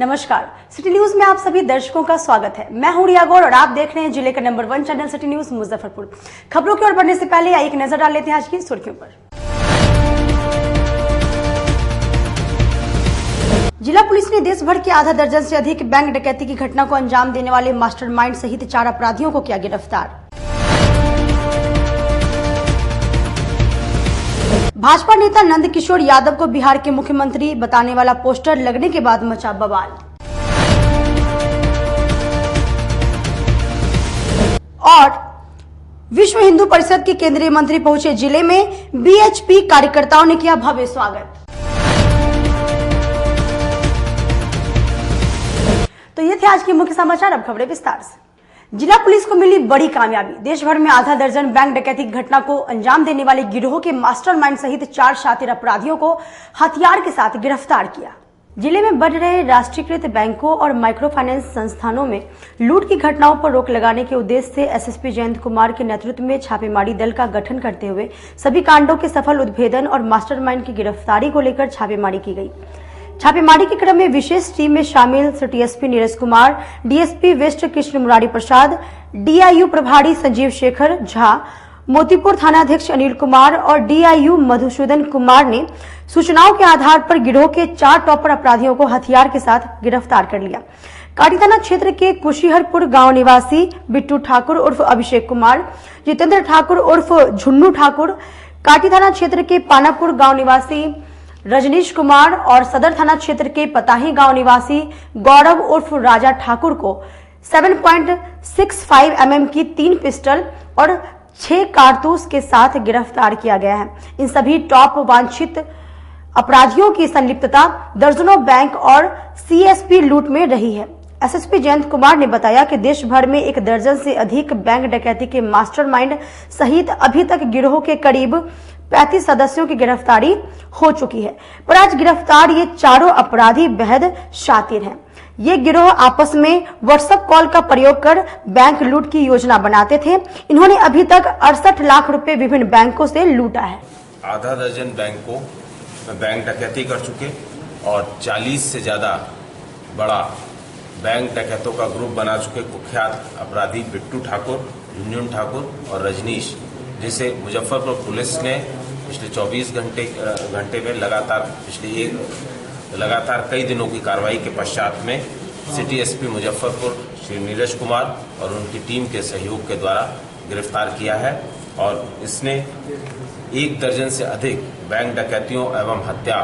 नमस्कार, city news में आप सभी दर्शकों का स्वागत है। मैं हूं रिया गौर और आप देख रहे हैं जिले का number 1 channel city news Muzaffarpur. खबरों की ओर बढ़ने से पहले एक नजर डाल लेते हैं आज की सुर्खियों पर। जिला पुलिस ने देश भर के आधा दर्जन से अधिक बैंक डकैती की घटना को अंजाम देने वाले मास्टरमाइंड सहित 4 अपराधियों को किया गिरफ्तार। भाजपा नेता नंदकिशोर यादव को बिहार के मुख्यमंत्री बताने वाला पोस्टर लगने के बाद मचा बवाल। और विश्व हिंदू परिषद के केंद्रीय मंत्री पहुंचे जिले में, बीएचपी कार्यकर्ताओं ने किया भव्य स्वागत। तो ये थे आज के मुख्य समाचार। अब खबरें विस्तार से। जिला पुलिस को मिली बड़ी कामयाबी। देश भर में आधा दर्जन बैंक डकैती घटना को अंजाम देने वाले गिरोह के मास्टरमाइंड सहित 4 शातिर अपराधियों को हथियार के साथ गिरफ्तार किया। जिले में बढ़ रहे राष्ट्रीयकृत बैंकों और माइक्रो फाइनेंस संस्थानों में लूट की घटनाओं पर रोक लगाने के उद्देश्य से एसएसपी जयंत कुमार के नेतृत्व में छापेमारी दल का गठन करते हुए सभी कांडों के सफल उद्भेदन और मास्टरमाइंड की गिरफ्तारी को लेकर छापेमारी की गई। छापेमारी के क्रम में विशेष टीम में शामिल city SP Neeraj Kumar, DSP west Krishna Murari Prasad, DIU प्रभारी संजीव शेखर झा, मोतीपुर थानाध्यक्ष अनिल कुमार और डीआईयू मधुसूदन कुमार ने सूचनाओं के आधार पर गिरोह के 4 टॉपर अपराधियों को हथियार के साथ गिरफ्तार कर लिया। काटी थाना क्षेत्र के कुशीहरपुर गांव निवासी बिट्टू ठाकुर उर्फ अभिषेक कुमार, जितेंद्र ठाकुर उर्फ झुन्नू ठाकुर, काटी थाना क्षेत्र के पानापुर गांव निवासी रजनीश कुमार और सदर थाना क्षेत्र के पताही गांव निवासी गौरव उर्फ राजा ठाकुर को 7.65 mm की 3 पिस्टल और 6 कारतूस के साथ गिरफ्तार किया गया है। इन सभी टॉप वांछित अपराधियों की संलिप्तता दर्जनों बैंक और सीएसपी लूट में रही है। एसएसपी जयंत कुमार ने बताया कि देश भर में 1 दर्जन से अधिक बैंक डकैती के मास्टरमाइंड सहित अभी तक गिरोह के करीब 35 सदस्यों की गिरफ्तारी हो चुकी है, पर आज गिरफ्तार ये चारों अपराधी बेहद शातिर हैं। ये गिरोह आपस में व्हाट्सएप कॉल का प्रयोग कर बैंक लूट की योजना बनाते थे। इन्होंने अभी तक 68 लाख रुपए विभिन्न बैंकों से लूटा है। आधा दर्जन बैंकों में बैंक डकैती कर चुके और 40 से ज्यादा बड़ा बैंक डकैतों का ग्रुप बना चुके कुख्यात अपराधी बिट्टू ठाकुर, झुन्नू ठाकुर और रजनीश, जिसे मुजफ्फरपुर पुलिस ने पिछले 24 घंटे में लगातार कई दिनों की कार्रवाई के पश्चात में सिटी एसपी मुजफ्फरपुर श्री नीरज कुमार और उनकी टीम के सहयोग के द्वारा गिरफ्तार किया है। और इसने 1 दर्जन से अधिक बैंक डकैतियों एवं हत्या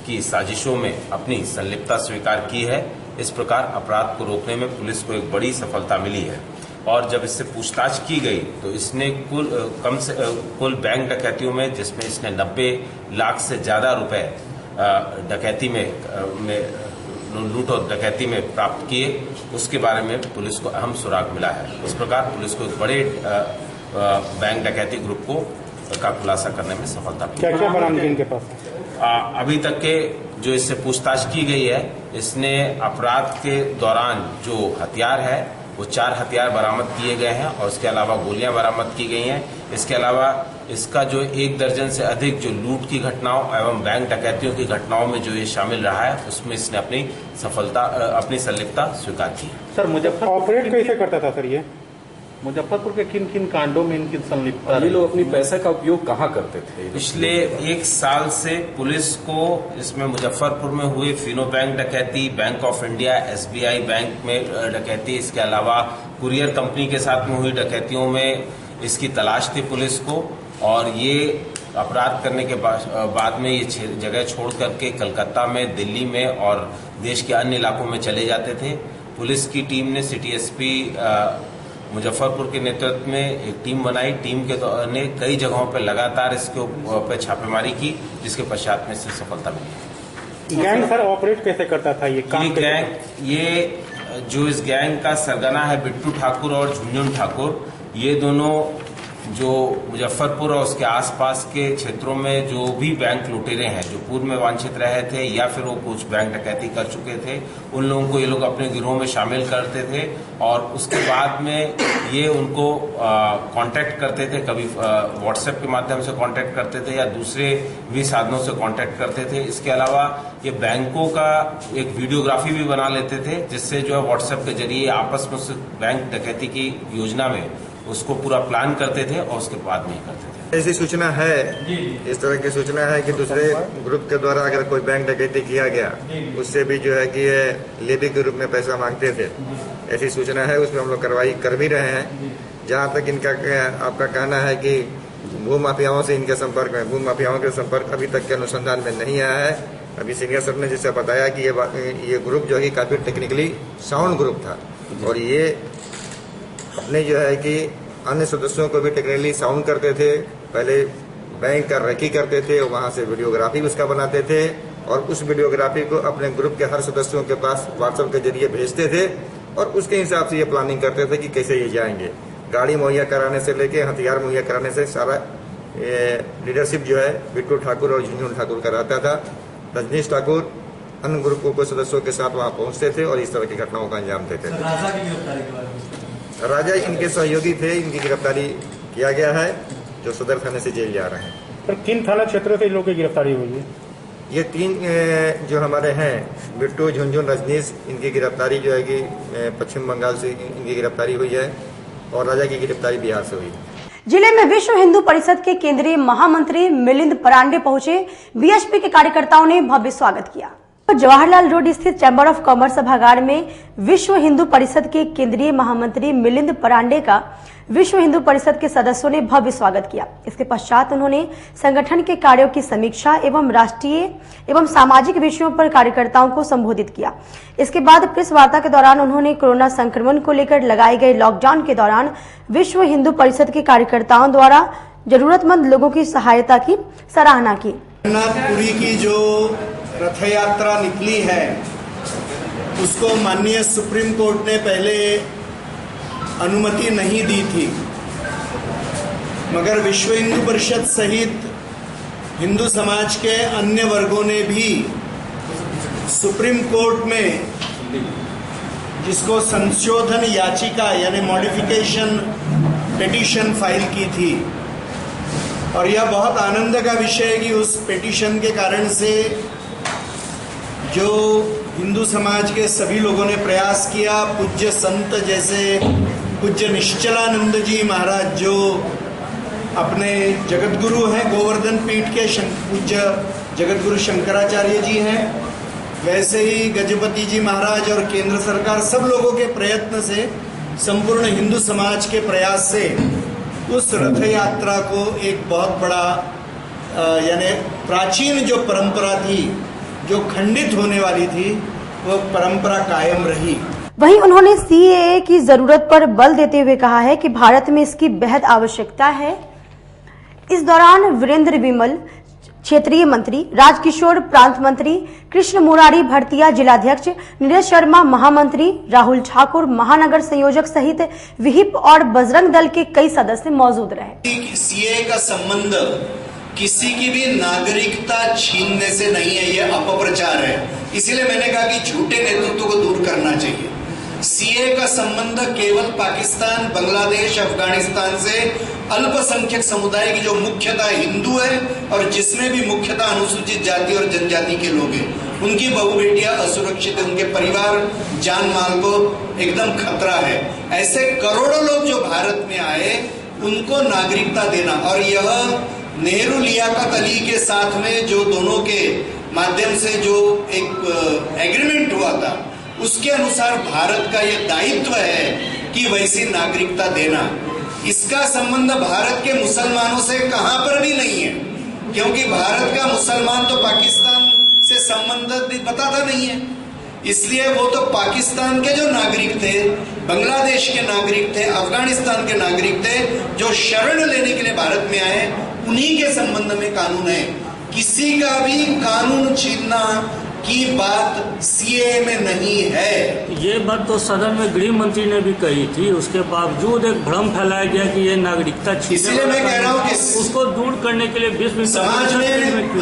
की साजिशों में अपनी संलिप्तता स्वीकार की है। इस प्रकार अपराध को रोकने में पुलिस को एक बड़ी सफलता मिली है। और जब इससे पूछताछ की गई तो इसने कुल बैंक डकैतियों में, जिसमें इसने 90 लाख से ज्यादा रुपए डकैती में लूट और डकैती में प्राप्त किए, उसके बारे में पुलिस को अहम सुराग मिला है। इस प्रकार पुलिस को एक बड़े बैंक डकैती ग्रुप का खुलासा करने में सफलता मिली। क्या बरामदगी इनके पास? अभी तक के जो इससे पूछताछ की गई है, इसने अपराध के दौरान जो हथियार है वो 4 हथियार बरामद किए गए हैं और इसके अलावा गोलियां बरामद की गई हैं। इसके अलावा इसका जो 1 दर्जन से अधिक जो लूट की घटनाओं एवं बैंक डकैतियों की घटनाओं में जो ये शामिल रहा है, उसमें इसने अपनी संलिप्तता स्वीकार की। सर, मुजफ्फरपुर ऑपरेट कैसे करता था सर? ये मुजफ्फरपुर के किन किन कांडों में इनकी संलिप्तता? ये लोग अपनी पैसे का उपयोग कहाँ करते थे? पिछले 1 साल से पुलिस को इसमें मुजफ्फरपुर में हुए फिनो बैंक डकैती, bank of India, SBI bank में डकैती, इसके अलावा कुरियर कंपनी के साथ में हुई डकैतियों में इसकी तलाश थी पुलिस को। और ये अपराध करने के बाद में ये जगह छोड़ करके कलकत्ता में, दिल्ली में और देश के अन्य इलाकों में चले जाते थे। पुलिस की टीम ने सिटी एसपी मुजफ्फरपुर के नेतृत्व में एक टीम बनाई। टीम ने कई जगहों पर लगातार इसके ऊपर छापेमारी की, जिसके पश्चात में इससे सफलता मिली। गैंग सर ऑपरेट कैसे करता था? ये जो इस गैंग का सरगना है बिट्टू ठाकुर और झुन्नू ठाकुर, ये दोनों जो मुजफ्फरपुर और उसके आसपास के क्षेत्रों में जो भी बैंक लुटेरे हैं, जो पूर्व में वांछित रहे थे या फिर वो कुछ बैंक डकैती कर चुके थे, उन लोगों को ये लोग अपने गिरोह में शामिल करते थे और उसके बाद में ये उनको कांटेक्ट करते थे। कभी व्हाट्सएप के माध्यम से कांटेक्ट करते थे या दूसरे भी साधनों से कांटेक्ट करते थे। इसके अलावा ये बैंकों का एक वीडियोग्राफी भी बना लेते थे, जिससे जो है व्हाट्सएप के जरिए आपस में उस बैंक डकैती की योजना में उसको पूरा प्लान करते थे और उसके बाद में ही करते थे। ऐसी सूचना है, इस तरह की सूचना है कि दूसरे ग्रुप के द्वारा अगर कोई बैंक डकैती किया गया, उससे भी जो है कि ये लेवी के रूप में पैसा मांगते थे, ऐसी सूचना है। उसमें हम लोग कार्रवाई कर भी रहे हैं। जहाँ तक इनका आपका कहना है कि भू माफियाओं से इनके संपर्क में, भू माफियाओं के संपर्क अभी तक के अनुसंधान में नहीं आया है। अभी सीनियर सर ने जैसे बताया कि ये ग्रुप जो है काफी टेक्निकली साउंड ग्रुप था और ये अपने जो है कि अन्य सदस्यों को भी टेक्निकली साउंड करते थे। पहले बैंक का रेकी करते थे और वहां से वीडियोग्राफी उसका बनाते थे और उस वीडियोग्राफी को अपने ग्रुप के हर सदस्यों के पास व्हाट्सएप के जरिए भेजते थे और उसके हिसाब से ये प्लानिंग करते थे कि कैसे ये जाएंगे। गाड़ी मुहैया कराने से लेके हथियार मुहैया कराने से सारा लीडरशिप जो है बिट्टू ठाकुर और झुनझुन ठाकुर का रहता था। रजनीश ठाकुर अन्य ग्रुपों के सदस्यों के साथ वहां पहुंचते थे और इस तरह की घटनाओं का अंजाम देते थे। राजा की गिरफ्तारी के बारे में राजा इनके सहयोगी थे, इनकी गिरफ्तारी किया गया है, जो सदर थाने से जेल जा रहे हैं। पर किन थाना क्षेत्रों से इन लोगों की गिरफ्तारी हुई है? ये तीन जो हमारे हैं, बिट्टू, झुनझुन, रजनीश, इनकी गिरफ्तारी जो है कि पश्चिम बंगाल से इनकी गिरफ्तारी हुई है और राजा की गिरफ्तारी बिहार से हुई है। जिले में विश्व हिंदू परिषद के केंद्रीय महामंत्री मिलिंद परांडे पहुंचे। बीएचपी के कार्यकर्ताओं ने भव्य स्वागत किया। जवाहरलाल रोड स्थित चैंबर ऑफ कॉमर्स सभागार में विश्व हिंदू परिषद के केंद्रीय महामंत्री मिलिंद परांडे का विश्व हिंदू परिषद के सदस्यों ने भव्य स्वागत किया। इसके पश्चात उन्होंने संगठन के कार्यों की समीक्षा एवं राष्ट्रीय एवं सामाजिक विषयों पर कार्यकर्ताओं को संबोधित किया। इसके बाद प्रेस वार्ता के दौरान उन्होंने कोरोना संक्रमण को लेकर लगाए गए लॉकडाउन के दौरान विश्व हिंदू परिषद के कार्यकर्ताओं द्वारा जरूरतमंद लोगों की सहायता की सराहना की। जगन्नाथपुरी की जो रथ यात्रा निकली है उसको माननीय सुप्रीम कोर्ट ने पहले अनुमति नहीं दी थी, मगर विश्व हिंदू परिषद सहित हिंदू समाज के अन्य वर्गों ने भी सुप्रीम कोर्ट में जिसको संशोधन याचिका यानी मॉडिफिकेशन पिटीशन फाइल की थी और यह बहुत आनंद का विषय है कि उस पिटीशन के कारण से जो हिंदू समाज के सभी लोगों ने प्रयास किया, पूज्य संत जैसे पूज्य निश्चलानंद जी महाराज जो अपने जगतगुरु हैं, गोवर्धन पीठ के पूज्य जगतगुरु शंकराचार्य जी हैं, वैसे ही गजपति जी महाराज और केंद्र सरकार सब लोगों के प्रयत्न से, संपूर्ण हिंदू समाज के प्रयास से उस रथ यात्रा को एक बहुत बड़ा यानी प्राचीन जो परंपरा थी जो खंडित होने वाली थी वो परंपरा कायम रही। वहीं उन्होंने सीएए की जरूरत पर बल देते हुए कहा है कि भारत में इसकी बेहद आवश्यकता है। इस दौरान वीरेंद्र विमल क्षेत्रीय मंत्री, राजकिशोर प्रांत मंत्री, कृष्ण मुरारी भरतिया जिलाध्यक्ष, नीरज शर्मा महामंत्री, राहुल ठाकुर महानगर संयोजक सहित विहिप और बजरंग दल के कई सदस्य मौजूद रहे। सीएए का संबंध किसी की भी नागरिकता छीनने से नहीं है, ये अपप्रचार है। इसीलिए मैंने कहा कि झूठे नेतृत्व को दूर करना चाहिए। सीएए का संबंध केवल पाकिस्तान, बांग्लादेश, अफगानिस्तान से अल्पसंख्यक समुदाय की जो मुख्यतः हिंदू है और जिसमें भी मुख्यतः अनुसूचित जाति और जनजाति के लोग हैं, उनकी बहु बेटियां असुरक्षित है, उनके परिवार जान माल को एकदम खतरा है। ऐसे करोड़ों लोग जो भारत में आए उनको नागरिकता देना और यह नेहरू लियाकत अली के साथ में जो दोनों के माध्यम से जो एक एग्रीमेंट हुआ था उसके अनुसार भारत का यह दायित्व है कि वैसी नागरिकता देना। इसका संबंध भारत के मुसलमानों से कहां पर भी नहीं है, क्योंकि भारत का मुसलमान तो पाकिस्तान से संबंध बताता नहीं है। इसलिए वो तो पाकिस्तान के जो नागरिक थे, बांग्लादेश के नागरिक थे, अफगानिस्तान के नागरिक थे, जो शरण लेने के लिए भारत में आए, उन्हीं के संबंध में कानून है। किसी का भी कानून छीनना, की बात सीए में नहीं है। ये बात तो सदन में गृह मंत्री ने भी कही थी, उसके बावजूद एक भ्रम फैलाया गया कि ये नागरिकता छीनने इसलिए मैं कह रहा हूं कि उसको दूर करने के लिए 20 मिनट समाज ने,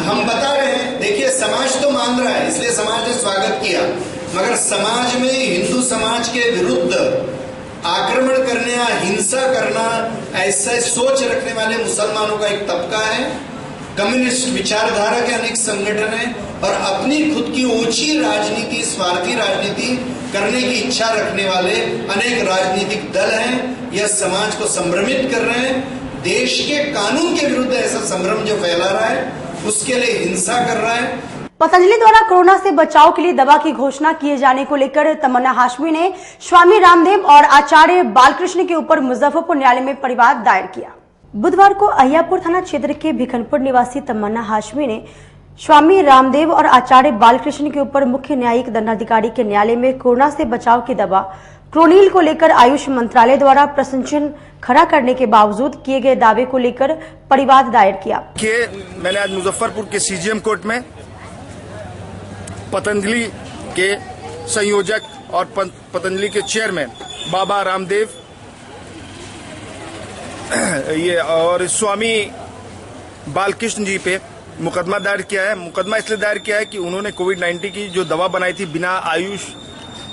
हम बता रहे हैं, देखिए समाज तो मान रहा है, इसलिए समाज ने स्वागत किया, मगर समाज में हिंदू समाज के विरुद्ध आक्रमण करने या हिंसा करना, ऐसे सोच रखने वाले मुसलमानों का एक तबका है, कम्युनिस्ट विचारधारा के अनेक संगठन हैं और अपनी खुद की ऊंची राजनीति, स्वार्थी राजनीति करने की इच्छा रखने वाले अनेक राजनीतिक दल हैं। यह समाज को संभ्रमित कर रहे हैं। देश के कानून के विरुद्ध ऐसा संभ्रम जो फैला रहा है, उसके लिए हिंसा कर रहा है। पतंजलि द्वारा कोरोना से बचाव के लिए दवा की घोषणा किए जाने को लेकर तमन्ना हाशमी ने स्वामी रामदेव और आचार्य बालकृष्ण के ऊपर मुजफ्फरपुर न्यायालय में परिवाद दायर किया। बुधवार को अहियापुर थाना क्षेत्र के भिखनपुर निवासी तमन्ना हाशमी ने स्वामी रामदेव और आचार्य बालकृष्ण के ऊपर मुख्य न्यायिक दंडाधिकारी के न्यायालय में कोरोना से बचाव की दवा क्रोनिल को लेकर आयुष मंत्रालय द्वारा प्रशंसन खड़ा करने के बावजूद किए गए दावे को लेकर परिवाद दायर किया। मैंने आज मुजफ्फरपुर के सीजीएम कोर्ट में पतंजलि के संयोजक और पतंजलि के चेयरमैन बाबा रामदेव ये और स्वामी बालकृष्ण जी पे मुकदमा दायर किया है। मुकदमा इसलिए दायर किया है कि उन्होंने कोविड-19 की जो दवा बनाई थी बिना आयुष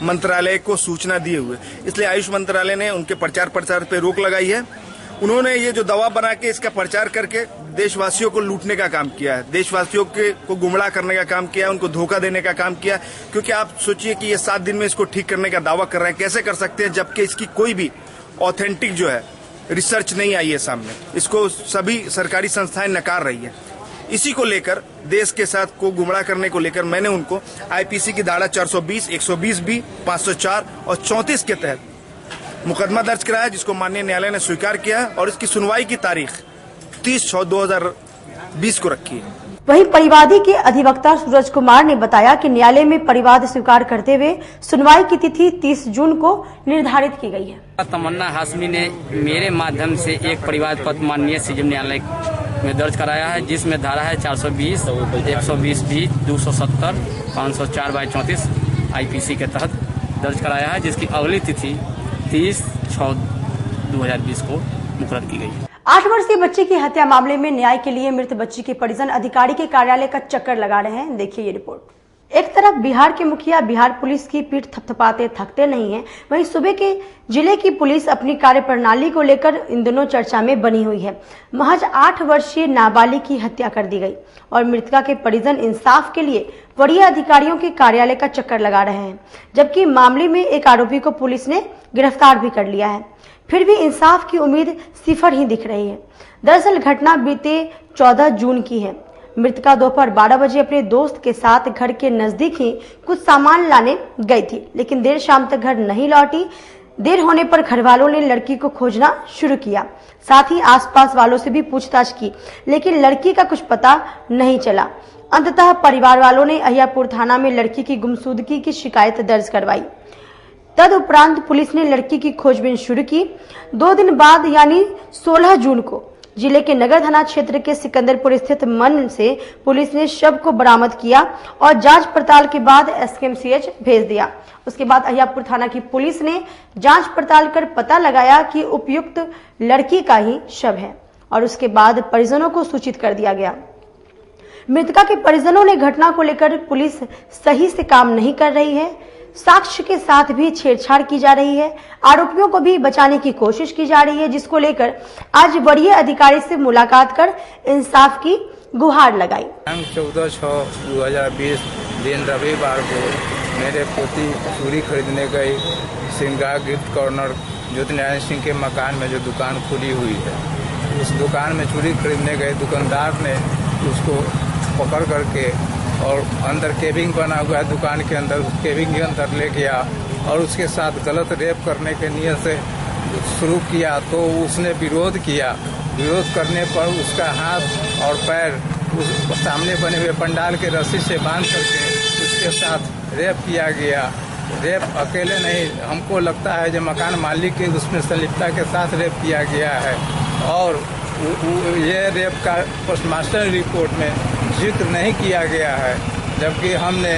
मंत्रालय को सूचना दिए हुए, इसलिए आयुष मंत्रालय ने उनके प्रचार पे रोक लगाई है। उन्होंने ये जो दवा बना के इसका प्रचार करके देशवासियों को लूटने का काम किया है, देशवासियों को गुमराह करने का काम किया है, उनको धोखा देने का काम किया। क्योंकि आप सोचिए कि ये 7 दिन में इसको ठीक करने का दावा कर रहे हैं, कैसे कर सकते हैं जबकि इसकी कोई भी ऑथेंटिक जो है रिसर्च नहीं आई है सामने। इसको सभी सरकारी संस्थाएं नकार रही है। इसी को लेकर देश के साथ को गुमराह करने को लेकर मैंने उनको आईपीसी की धारा 420, 120B, 504 और 34 के तहत मुकदमा दर्ज कराया, जिसको माननीय न्यायालय ने स्वीकार किया और इसकी सुनवाई की तारीख 30/6/2020 को रखी है। वहीं परिवादी के अधिवक्ता सूरज कुमार ने बताया कि न्यायालय में परिवाद स्वीकार करते हुए सुनवाई की तिथि 30 जून को निर्धारित की गई है। तमन्ना हाशमी ने मेरे माध्यम से एक परिवाद पत्र माननीय सीजीएम न्यायालय में दर्ज कराया है, जिसमें धारा है 420, 120B, 270, 504/34 आईपीसी के तहत दर्ज कराया है, जिसकी अगली तिथि 30/6/2020 को मुकर्रर की गई है। 8 वर्षीय बच्चे की हत्या मामले में न्याय के लिए मृत बच्ची के परिजन अधिकारी के कार्यालय का चक्कर लगा रहे हैं। देखिए ये रिपोर्ट। एक तरफ बिहार के मुखिया बिहार पुलिस की पीठ थपथपाते थकते नहीं हैं, वहीं सूबे के जिले की पुलिस अपनी कार्यप्रणाली को लेकर इन दिनों चर्चा में बनी हुई है। महज 8 वर्षीय नाबालिग की हत्या कर दी गई और मृतका के परिजन इंसाफ के लिए वरीय अधिकारियों के कार्यालय का चक्कर लगा रहे हैं, जबकि मामले में एक आरोपी को पुलिस ने गिरफ्तार भी कर लिया है। फिर भी इंसाफ की उम्मीद सिफर ही दिख रही है। दरअसल घटना बीते 14 जून की है। मृतका दोपहर 12 बजे अपने दोस्त के साथ घर के नजदीक ही कुछ सामान लाने गई थी, लेकिन देर शाम तक घर नहीं लौटी। देर होने पर घर वालों ने लड़की को खोजना शुरू किया, साथ ही आसपास वालों से भी पूछताछ की, लेकिन लड़की का कुछ पता नहीं चला। अंततः परिवार वालों ने अहियापुर थाना में लड़की की गुमशुदगी की शिकायत दर्ज करवाई। तदुपरांत पुलिस ने लड़की की खोजबीन शुरू की। 2 दिन बाद यानी 16 जून को जिले के नगर थाना क्षेत्र के सिकंदरपुर स्थित मन से पुलिस ने शव को बरामद किया और जांच पड़ताल के बाद एसकेएमसीएच भेज दिया। उसके बाद अहियापुर थाना की पुलिस ने जांच पड़ताल कर पता लगाया कि उपयुक्त लड़की का ही शव है और उसके बाद परिजनों को सूचित कर दिया गया। मृतका के परिजनों ने घटना को लेकर पुलिस सही से काम नहीं कर रही है, साक्ष्य के साथ भी छेड़छाड़ की जा रही है, आरोपियों को भी बचाने की कोशिश की जा रही है, जिसको लेकर आज वरीय अधिकारी से मुलाकात कर इंसाफ की गुहार लगाई। 14/6/2020 दिन रविवार को मेरे पोती चूड़ी खरीदने गई श्रृंगार गिफ्ट कॉर्नर ज्योतिनारायण सिंह के मकान में जो दुकान खुली हुई है, उस दुकान में चूड़ी खरीदने गए दुकानदार ने उसको पकड़ करके और अंदर केबिंग बना हुआ है दुकान के अंदर, उस केबिंग के अंदर ले गया और उसके साथ गलत रेप करने के नियत से शुरू किया। तो उसने विरोध किया। विरोध करने पर उसका हाथ और पैर उस सामने बने हुए पंडाल के रस्सी से बांध करके उसके साथ रेप किया गया। रेप अकेले नहीं, हमको लगता है जो मकान मालिक के उसमें संलिप्तता के साथ रेप किया गया है और ये रेप का पोस्टमास्टर रिपोर्ट में जिक्र नहीं किया गया है। जबकि हमने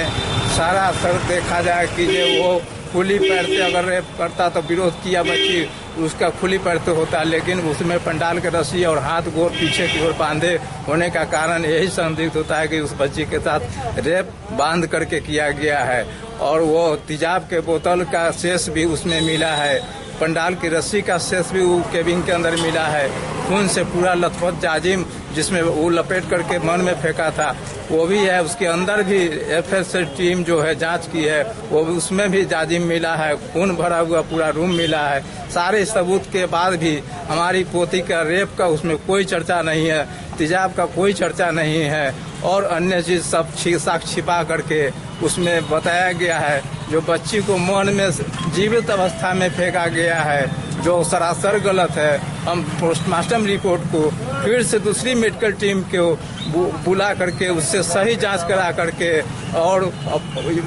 सारा सर देखा जाए कि ये वो खुली पैर से अगर रेप करता तो विरोध किया बच्ची उसका खुली पैर से होता, लेकिन उसमें पंडाल के रस्सी और हाथ गोर पीछे की ओर बांधे होने का कारण यही संदिग्ध होता है कि उस बच्ची के साथ रेप बांध करके किया गया है। और वो तेजाब के बोतल का शेष भी उसमें मिला है, पंडाल की रस्सी का शेष भी वो केबिन के अंदर मिला है, खून से पूरा लथपथ जाजिम जिसमें वो लपेट करके मन में फेंका था वो भी है। उसके अंदर भी एफएसएल टीम जो है जांच की है, वो भी उसमें भी जाजिम मिला है, खून भरा हुआ पूरा रूम मिला है। सारे सबूत के बाद भी हमारी पोती का रेप का उसमें कोई चर्चा नहीं है, तेजाब का कोई चर्चा नहीं है और अन्य चीज सब साक्ष्य छिपा करके उसमें बताया गया है। जो बच्ची को मन में जीवित अवस्था में फेंका गया है जो सरासर गलत है। हम पोस्टमार्टम रिपोर्ट को फिर से दूसरी मेडिकल टीम को बुला करके उससे सही जांच करा करके और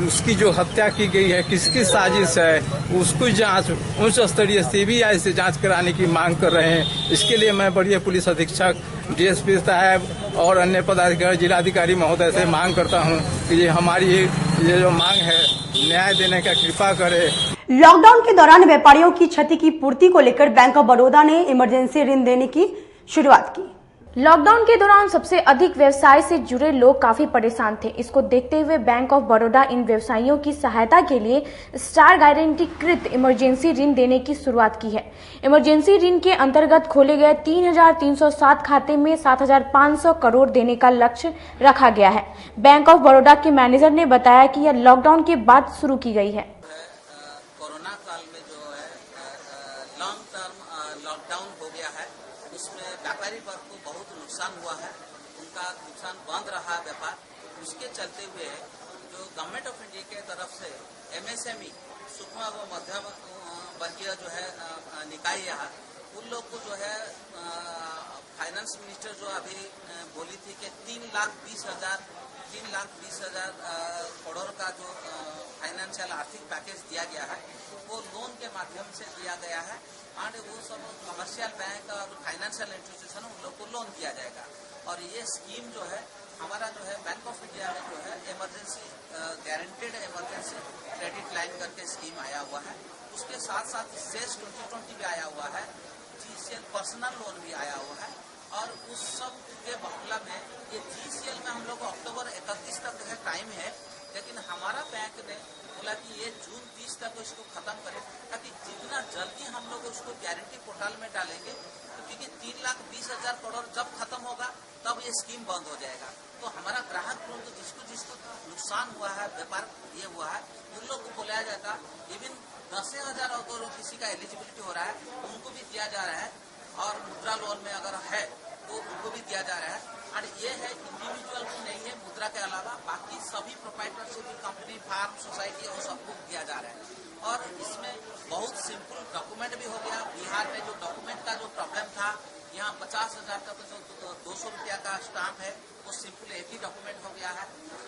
उसकी जो हत्या की गई है किसकी साजिश है उसकी जांच उच्च स्तरीय सीबीआई से जांच कराने की मांग कर रहे हैं। इसके लिए मैं वरीय पुलिस अधीक्षक डीएसपी साहब और अन्य पदाधिकारी जिलाधिकारी महोदय से मांग करता हूं कि ये हमारी ये जो मांग है न्याय देने का कृपा करे। लॉकडाउन के दौरान व्यापारियों की क्षति की पूर्ति को लेकर बैंक ऑफ बड़ौदा ने इमरजेंसी ऋण देने की शुरुआत की। लॉकडाउन के दौरान सबसे अधिक व्यवसाय से जुड़े लोग काफी परेशान थे। इसको देखते हुए बैंक ऑफ बड़ौदा इन व्यवसायियों की सहायता के लिए स्टार गारंटीकृत इमरजेंसी ऋण देने की शुरुआत की है। इमरजेंसी ऋण के अंतर्गत खोले गए 3,307 खाते में 7,500 करोड़ देने का लक्ष्य रखा गया है। बैंक ऑफ बड़ौदा के मैनेजर ने बताया कि यह लॉकडाउन के बाद शुरू की गई है। कोरोना काल में जो है लॉन्ग टर्म लॉकडाउन हो गया है, उसमें व्यापारी वर्ग को बहुत नुकसान हुआ है, उनका नुकसान बंद रहा व्यापार। उसके चलते हुए जो गवर्नमेंट ऑफ इंडिया के तरफ से एमएसएमई सूक्ष्म व मध्यम वर्गीय जो है निकाय यहाँ उन लोग को जो है फाइनेंस मिनिस्टर जो अभी बोली थी कि 3,20,000 करोड़ का जो फाइनेंशियल आर्थिक पैकेज दिया गया है वो लोन के माध्यम से दिया गया है और वो सब कमर्शियल बैंक और फाइनेंशियल इंस्टीट्यूशन उन लोग को लोन दिया जाएगा। और ये स्कीम जो है हमारा जो है बैंक ऑफ इंडिया में जो है emergency guaranteed emergency credit line करके स्कीम आया हुआ है। उसके साथ साथ सेस 2020 भी आया हुआ है, जीसीएल पर्सनल लोन भी आया हुआ है। और उस सब के मामला में ये जीसीएल में हम लोग को अक्टूबर 31 तक है टाइम है, लेकिन हमारा बैंक ने बोला कि ये जून 30 तक इसको खत्म करें ताकि जितना जल्दी हम लोग उसको गारंटी पोर्टल में डालेंगे, क्योंकि 3,20,000 करोड़ जब खत्म होगा तब ये स्कीम बंद हो जाएगा। तो हमारा ग्राहक लोग जिसको नुकसान हुआ है, व्यापार ये हुआ है, उन लोग को बुलाया जाता। इवन 10,000 अगर किसी का एलिजिबिलिटी हो रहा है उनको भी दिया जा रहा है और मुद्रा लोन में अगर है तो उनको भी दिया जा रहा है। और ये है इंडिविजुअल को नहीं है, मुद्रा के अलावा बाकी सभी प्रोप्राइटरशिप कंपनी, फार्म, सोसाइटी और सबको दिया जा रहा है। और इसमें बहुत सिंपल डॉक्यूमेंट भी हो गया। बिहार में जो डॉक्यूमेंट का जो प्रॉब्लम था, यहाँ 50,000 का जो 200 रुपया का स्टाम्प है वो सिंपल एक ही डॉक्यूमेंट हो गया है।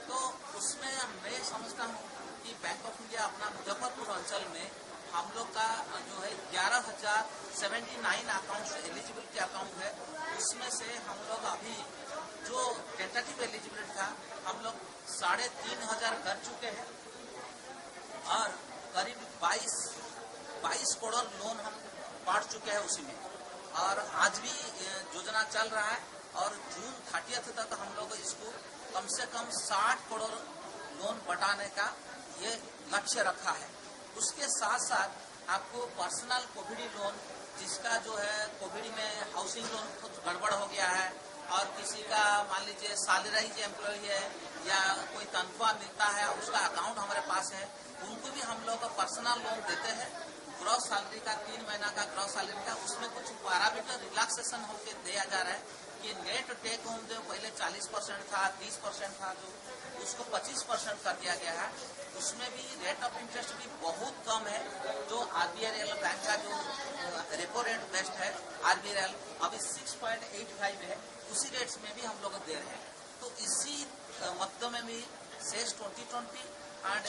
तो उसमें मैं समझता हूँ कि बैंक ऑफ इंडिया अपना मुजफ्फरपुर अंचल में हम लोग का जो है 11,079 अकाउंट एलिजिबिलिटी अकाउंट है, उसमें से हम लोग अभी जो टेंटेटिव एलिजिबिलिटी था हम लोग 3,500 कर चुके हैं और करीब 22 करोड़ लोन हम बांट चुके हैं उसी में। और आज भी योजना चल रहा है और जून 30 तक हम लोग इसको कम से कम 60 करोड़ लोन बटाने का ये लक्ष्य रखा है। उसके साथ साथ आपको पर्सनल कोविड लोन, जिसका जो है कोविड में हाउसिंग लोन कुछ गड़बड़ हो गया है और किसी का मान लीजिए सैलरी एम्प्लॉय है या कोई तनख्वाह मिलता है उसका अकाउंट हमारे पास है, उनको भी हम लोग पर्सनल लोन देते हैं। ग्रॉस सैलरी का 3 महीना का ग्रॉस सैलरी का उसमें कुछ पैरामीटर रिलैक्सेशन होकर दिया जा रहा है कि नेट टेक होम जो पहले 40% था, 30% था, जो उसको 25% कर दिया गया है। उसमें भी रेट ऑफ इंटरेस्ट भी बहुत कम है। जो आरबीआई बैंक का जो रेपो रेट बेस्ट है आरबीआई अभी 6.85 है, उसी रेट्स में भी हम लोग दे रहे हैं। तो इसी मध्य में भी सेस 2020 एंड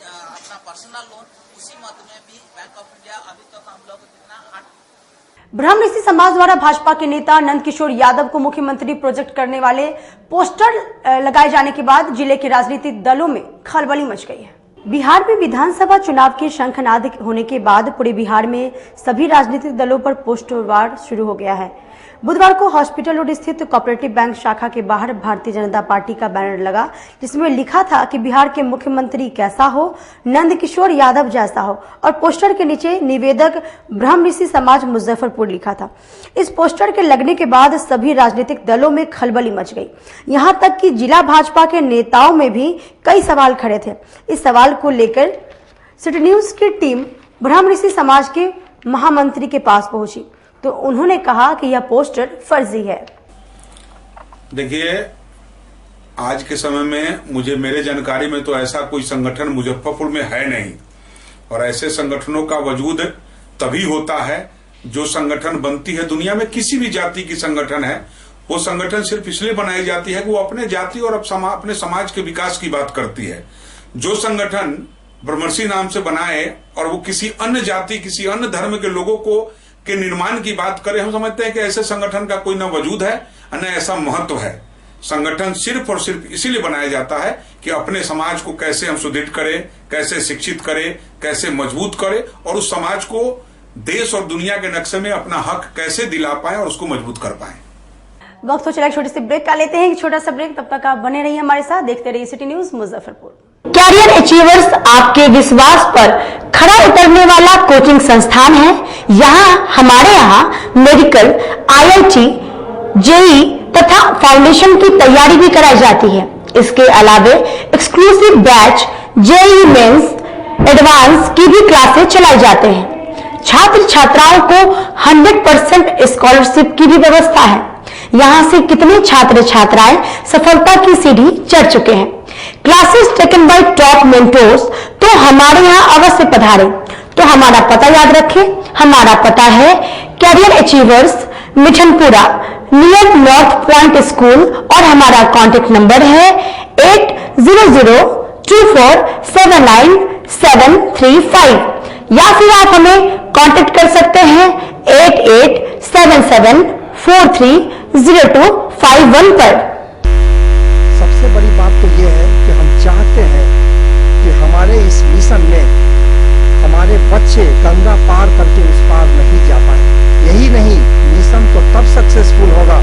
अपना पर्सनल लोन उसी मद में भी बैंक ऑफ इंडिया अभी तक हम लोग जितना ब्रह्मऋषि समाज द्वारा भाजपा के नेता नंदकिशोर यादव को मुख्यमंत्री प्रोजेक्ट करने वाले पोस्टर लगाए जाने के बाद जिले के राजनीतिक दलों में खलबली मच गई है। बिहार में विधानसभा चुनाव के शंखनाद होने के बाद पूरे बिहार में सभी राजनीतिक दलों पर पोस्टर वार शुरू हो गया है। बुधवार को हॉस्पिटल रोड स्थित कोऑपरेटिव बैंक शाखा के बाहर भारतीय जनता पार्टी का बैनर लगा, जिसमें लिखा था कि बिहार के मुख्यमंत्री कैसा हो, नंदकिशोर यादव जैसा हो, और पोस्टर के नीचे निवेदक ब्रह्मऋषि समाज मुजफ्फरपुर लिखा था। इस पोस्टर के लगने के बाद सभी राजनीतिक दलों में खलबली मच गई। यहां तक कि जिला भाजपा के नेताओं में भी कई सवाल खड़े थे। इस सवाल को लेकर सिटी न्यूज की टीम ब्रह्मऋषि समाज के महामंत्री के पास पहुंची तो उन्होंने कहा कि यह पोस्टर फर्जी है। देखिए, आज के समय में मेरे जानकारी में तो ऐसा कोई संगठन मुजफ्फरपुर में है नहीं, और ऐसे संगठनों का वजूद तभी होता है जो संगठन बनती है दुनिया में किसी भी जाति की संगठन है, वो संगठन सिर्फ इसलिए बनाई जाती है कि वो अपने जाति और अपने समाज के विकास की बात करती है। जो संगठन ब्रह्मऋषि नाम से बनाए और वो किसी अन्य जाति, किसी अन्य धर्म के लोगों को के निर्माण की बात करें, हम समझते हैं कि ऐसे संगठन का कोई न वजूद है न ऐसा महत्व है। संगठन सिर्फ और सिर्फ इसीलिए बनाया जाता है कि अपने समाज को कैसे हम सुदृढ़ करें, कैसे शिक्षित करें, कैसे मजबूत करें, और उस समाज को देश और दुनिया के नक्शे में अपना हक कैसे दिला पाए और उसको मजबूत कर पाए। वक्त हो चला एक छोटे से ब्रेक का, लेते हैं एक छोटा सा ब्रेक। तब तक आप बने रहिए हमारे साथ, देखते रहिए city news Muzaffarpur. Career achievers आपके विश्वास पर खरा उतरने वाला कोचिंग संस्थान है। हमारे यहाँ मेडिकल, IIT, JEE तथा फाउंडेशन की तैयारी भी कराई जाती है। इसके अलावे exclusive batch JEE mains, advance की भी क्लासेस चलाई जाते हैं। छात्र छात्राओं को 100% स्कॉलरशिप की भी व्यवस्था है। यहाँ से कितने छात्र छात्राएं सफलता की सीढ़ी चढ़ चुके हैं। Classes taken by top mentors, तो हमारे यहाँ अवश्य पधारें। तो हमारा पता याद रखें, हमारा पता है career achievers, Mithanpura, near north point school, और हमारा कॉन्टेक्ट नंबर है 8002479735, या फिर आप हमें कॉन्टेक्ट कर सकते हैं 8877430251 पर। सबसे बड़ी बात तो ये है कि हम चाहते हैं कि हमारे इस मिशन में हमारे बच्चे गंगा पार करके उस पार नहीं जा पाए। यही नहीं, मिशन तो तब सक्सेसफुल होगा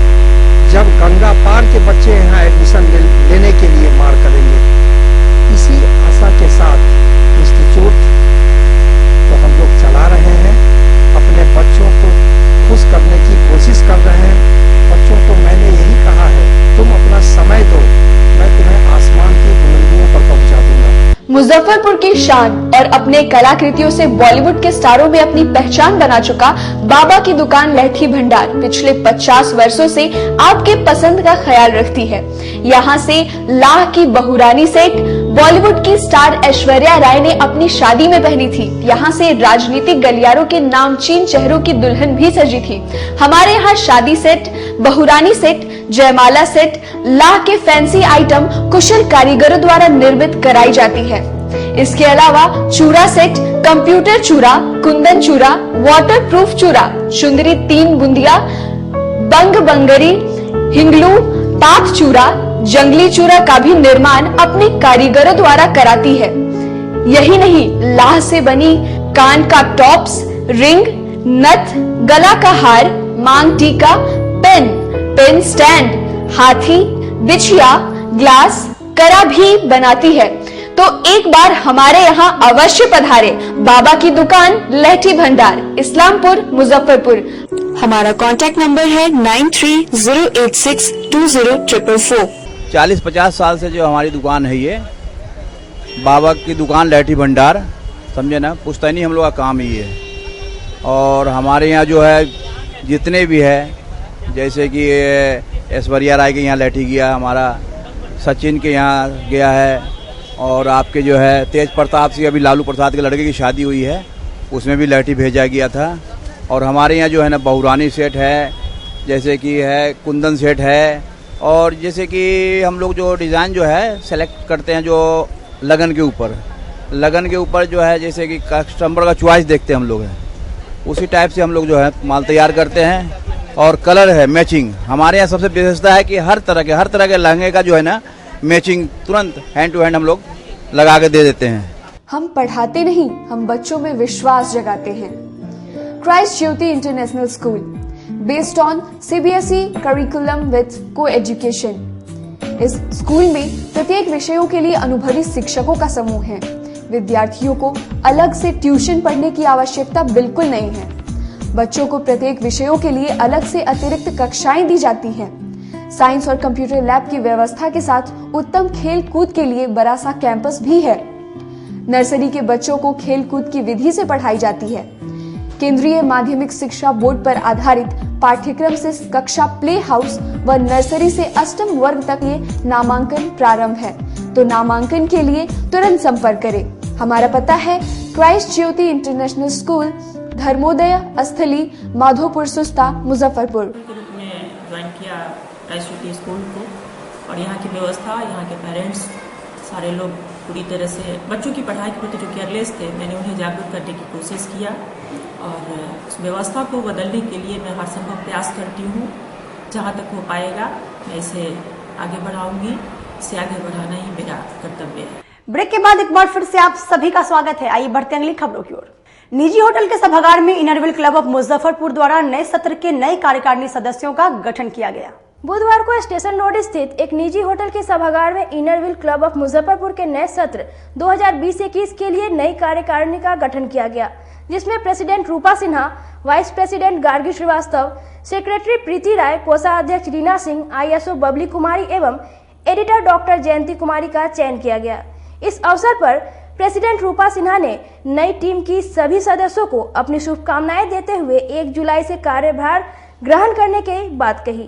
जब गंगा पार के बच्चे यहाँ एडमिशन लेने के लिए मार करेंगे। इसी आशा के साथ इंस्टीट्यूट तो हम लोग चला रहे हैं, अपने बच्चों को खुश करने की कोशिश कर रहे हैं। बच्चों को मैंने यही कहा है, तुम अपना समय दो, मैं तुम्हें आसमान की बुलंदियों पर पहुंचा दूंगा। मुजफ्फरपुर की शान और अपने कलाकृतियों से बॉलीवुड के स्टारों में अपनी पहचान बना चुका बाबा की दुकान लहठी भंडार पिछले 50 वर्षों से आपके पसंद का ख्याल रखती है। यहाँ से लाह की बहुरानी सेट बॉलीवुड की स्टार ऐश्वर्या राय ने अपनी शादी में पहनी थी। यहाँ से राजनीतिक गलियारों के नामचीन चेहरों की दुल्हन भी सजी थी। हमारे यहाँ शादी सेट, बहुरानी सेट, जयमाला सेट, लाह के फैंसी आइटम कुशल कारीगरों द्वारा निर्मित कराई जाती है। इसके अलावा चूड़ा सेट, कंप्यूटर चूड़ा, कुंदन चूड़ा, वाटर प्रूफ चूड़ा, सुंदरी 3 बुंदिया, बंग बंगरी, हिंगलू, तात चूड़ा, जंगली चूड़ा का भी निर्माण अपने कारीगरों द्वारा कराती है। यही नहीं, लाह से बनी कान का टॉप्स, रिंग, नथ, गला का हार, मांग टीका, पेन स्टैंड, हाथी, बिछिया, ग्लास, करा भी बनाती है। तो एक बार हमारे यहाँ अवश्य पधारे। बाबा की दुकान लहठी भंडार, इस्लामपुर, मुजफ्फरपुर। हमारा कॉन्टैक्ट नंबर है 9308620444। 40-50 साल से जो हमारी दुकान है, ये बाबा की दुकान लहठी भंडार, समझे ना, पुश्तैनी हम लोग का काम ही है। और हमारे यहाँ जो है जितने भी है, जैसे कि ऐश्वर्या राय के यहाँ लहठी गया, हमारा सचिन के यहाँ गया है, और आपके जो है तेज प्रताप सिंह, अभी लालू प्रसाद के लड़के की शादी हुई है, उसमें भी लहठी भेजा गया था। और हमारे यहाँ जो है ना बहुरानी सेट है, जैसे कि है कुंदन सेट है, और जैसे कि हम लोग जो डिज़ाइन जो है सेलेक्ट करते हैं जो लगन के ऊपर जो है, जैसे कि कस्टमर का चॉइस देखते हैं हम लोग हैं, उसी टाइप से हम लोग जो है माल तैयार करते हैं। और कलर है मैचिंग, हमारे यहाँ सबसे विशेषता है कि हर तरह के लहंगे का जो है ना मैचिंग तुरंत हैंड टू हैंड हम लोग लगा के दे देते हैं। हम पढ़ाते नहीं, हम बच्चों में विश्वास जगाते हैं। Christ Jyoti international school, based on CBSE curriculum with co-education. इस स्कूल में प्रत्येक विषयों के लिए अनुभवी शिक्षकों का समूह है। विद्यार्थियों को अलग से ट्यूशन पढ़ने की आवश्यकता बिल्कुल नहीं है। बच्चों को प्रत्येक विषयों के लिए अलग से अतिरिक्त कक्षाएं दी जाती हैं। साइंस और कंप्यूटर लैब की व्यवस्था के साथ उत्तम खेल कूद के लिए बड़ा सा कैंपस भी है। नर्सरी के बच्चों को खेल कूद की विधि से पढ़ाई जाती है। केंद्रीय माध्यमिक शिक्षा बोर्ड पर आधारित पाठ्यक्रम से कक्षा प्ले हाउस व नर्सरी से अष्टम वर्ग तक ये नामांकन प्रारंभ है। तो नामांकन के लिए तुरंत संपर्क करें। हमारा पता है Christ Jyoti international school, Dharmodaya स्थली, माधोपुर सुस्ता, मुजफ्फरपुर। ग्रुप में ज्वाइन किया क्राइस्ट ज्योति स्कूल को, और यहाँ की व्यवस्था, यहाँ के पेरेंट्स सारे लोग पूरी तरह से बच्चों की पढ़ाई के प्रति जो केयरलेस थे, मैंने उन्हें जागरूक करने की कोशिश किया और उस व्यवस्था को बदलने के लिए मैं हर संभव प्रयास करती हूँ। जहाँ तक हो पाएगा मैं इसे आगे बढ़ाऊंगी, इसे आगे बढ़ाना ही मेरा कर्तव्य है। ब्रेक के बाद एक बार फिर से आप सभी का स्वागत है। आइए बढ़ते हैं अगली खबरों की ओर। निजी होटल के सभागार में इनरव्हील क्लब ऑफ मुजफ्फरपुर द्वारा नए सत्र के नए कार्यकारिणी सदस्यों का गठन किया गया। बुधवार को स्टेशन रोड स्थित एक निजी होटल के सभागार में इनरव्हील क्लब ऑफ मुजफ्फरपुर के नए सत्र 2020-21 के लिए नई कार्यकारिणी का गठन किया गया, जिसमें president Rupa Sinha, vice president Gargi Srivastava, secretary Preeti Rai, कोषाध्यक्ष रीना सिंह, ISO बबली कुमारी एवं एडिटर डॉक्टर जयंती कुमारी का चयन किया गया। इस अवसर पर प्रेसिडेंट रूपा सिन्हा ने नई टीम की सभी सदस्यों को अपनी शुभकामनाएं देते हुए 1 जुलाई से कार्यभार ग्रहण करने की बात कही।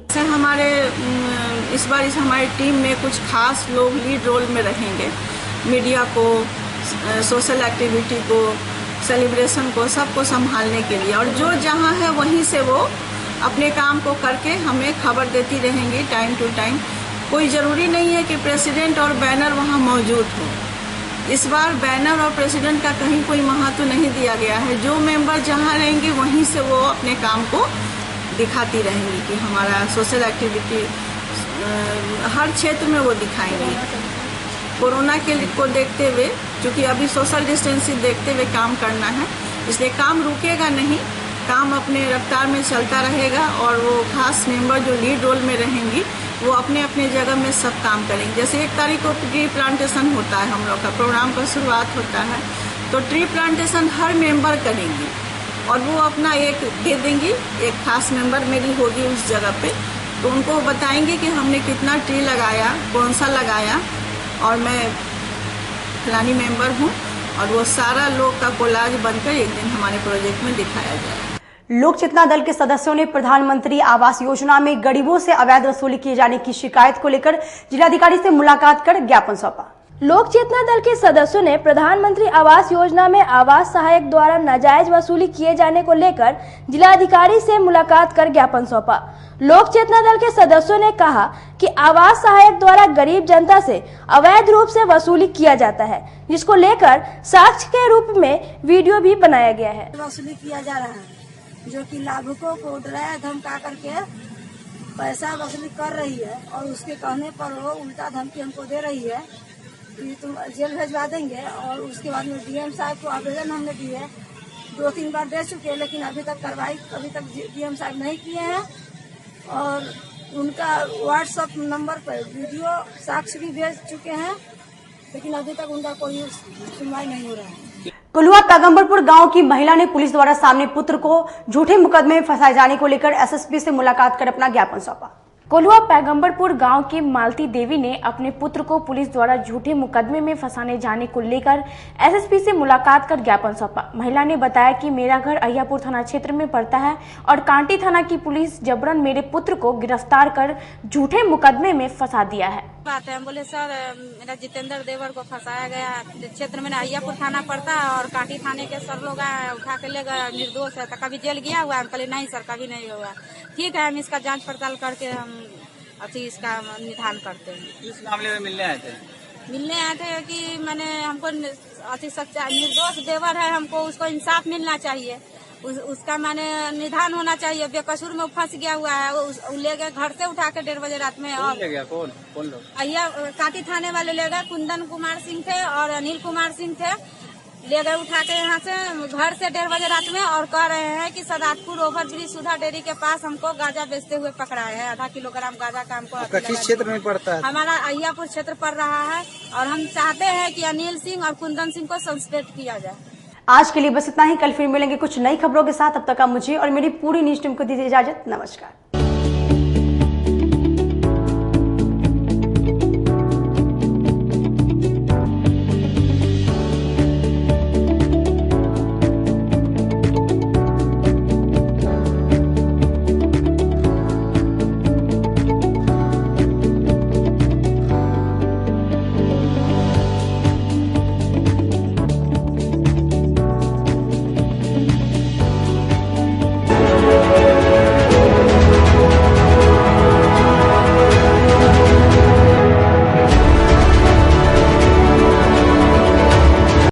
इस बार हमारी टीम में कुछ खास लोग लीड रोल में रहेंगे। मीडिया को, सोशल एक्टिविटी को, सेलिब्रेशन को, सबको संभालने के लिए, और जो जहां है वहीं से वो अपने काम को करके हमें खबर देती रहेंगी टाइम टू टाइम। कोई ज़रूरी नहीं है कि प्रेसिडेंट और बैनर वहां मौजूद हो। इस बार बैनर और प्रेसिडेंट का कहीं कोई महत्व नहीं दिया गया है। जो मेंबर जहां रहेंगे वहीं से वो अपने काम को दिखाती रहेंगी कि हमारा सोशल एक्टिविटी हर क्षेत्र में वो दिखाएंगे। कोरोना को देखते हुए, क्योंकि अभी सोशल डिस्टेंसिंग देखते हुए काम करना है, इसलिए काम रुकेगा नहीं, काम अपने रफ्तार में चलता रहेगा। और वो खास मेंबर जो लीड रोल में रहेंगी वो अपने अपने जगह में सब काम करेंगे। जैसे 1 तारीख को ट्री प्लांटेशन होता है, हम लोग का प्रोग्राम का शुरुआत होता है, तो ट्री प्लांटेशन हर मेंबर करेंगी और वो अपना एक दे देंगी, एक खास मेंबर मेरी होगी उस जगह पे, तो उनको बताएंगे कि हमने कितना ट्री लगाया, कौन सा लगाया, और मैं फलानी मेंबर हूँ, और वो सारा लोग का कोलाज बनकर एक दिन हमारे प्रोजेक्ट में दिखाया जाए। लोक चेतना दल के सदस्यों ने प्रधानमंत्री आवास योजना में गरीबों से अवैध वसूली किए जाने की शिकायत को लेकर जिलाधिकारी से मुलाकात कर ज्ञापन सौंपा। लोक चेतना दल के सदस्यों ने प्रधानमंत्री आवास योजना में आवास सहायक द्वारा नाजायज वसूली किए जाने को लेकर जिलाधिकारी से मुलाकात कर ज्ञापन सौंपा। लोक चेतना दल के सदस्यों ने कहा कि आवास सहायक द्वारा गरीब जनता से अवैध रूप से वसूली किया जाता है, जिसको लेकर साक्ष्य के रूप में वीडियो भी बनाया गया है। वसूली किया जा रहा है, जो कि लाभुकों को डराया धमका करके पैसा वसूली कर रही है, और उसके कहने पर वो उल्टा धमकी हमको दे रही है कि तुम जेल भेजवा देंगे। और उसके बाद में DM साहब को आवेदन हमने दिए, 2-3 बार दे चुके हैं, लेकिन अभी तक कार्रवाई अभी तक DM साहब नहीं किए हैं। और उनका WhatsApp नंबर पर वीडियो साक्ष्य भी भेज चुके हैं, लेकिन अभी तक उनका कोई सुनवाई नहीं हो रहा है। कोल्हुआ पैगंबरपुर गांव की महिला ने पुलिस द्वारा सामने पुत्र को झूठे मुकदमे में फंसाए जाने को लेकर SSP से मुलाकात कर अपना ज्ञापन सौंपा। कोल्हुआ पैगंबरपुर गांव की मालती देवी ने अपने पुत्र को पुलिस द्वारा झूठे मुकदमे में फंसाने जाने को लेकर SSP से मुलाकात कर ज्ञापन सौंपा। महिला ने बताया कि मेरा घर अहियापुर थाना क्षेत्र में पड़ता है और कांटी थाना की पुलिस जबरन मेरे पुत्र को गिरफ्तार कर झूठे मुकदमे में फंसा दिया है। बात है, हम बोले सर मेरा जितेंद्र देवर को फंसाया गया, क्षेत्र में अहियापुर थाना पड़ता है और कांटी थाने के सर लोग उठा के ले गए, निर्दोष है, तो कभी जेल गया हुआ है? हम कहले नहीं सर, कभी नहीं हुआ। ठीक है, हम इसका जांच पड़ताल करके हम इसका निदान करते हैं। इस मामले में मिलने आए थे कि मैंने हमको सच्चा निर्दोष देवर है, हमको उसको इंसाफ मिलना चाहिए। उसका माने निदान होना चाहिए। बेकसूर में फंस गया हुआ है, वो ले गए घर से उठा के 1:30 बजे रात में। और ले गया कौन लोग? अहिया काटी थाने वाले ले गए, कुंदन कुमार सिंह थे और अनिल कुमार सिंह थे, ले गए उठा के यहाँ से घर से 1:30 बजे रात में। और कह रहे हैं कि सदातपुर ओवर ब्रिज सुधा डेयरी के पास हमको गांजा बेचते हुए पकड़ाए हैं। 0.5 किलोग्राम गांजा का हमको। किस क्षेत्र में पड़ता है? हमारा अहियापुर क्षेत्र पड़ रहा है और हम चाहते हैं कि अनिल सिंह और कुंदन सिंह को सस्पेंड किया जाए। आज के लिए बस इतना ही। कल फिर मिलेंगे कुछ नई खबरों के साथ। अब तक आप मुझे और मेरी पूरी न्यूज टीम को दीजिए इजाजत। नमस्कार।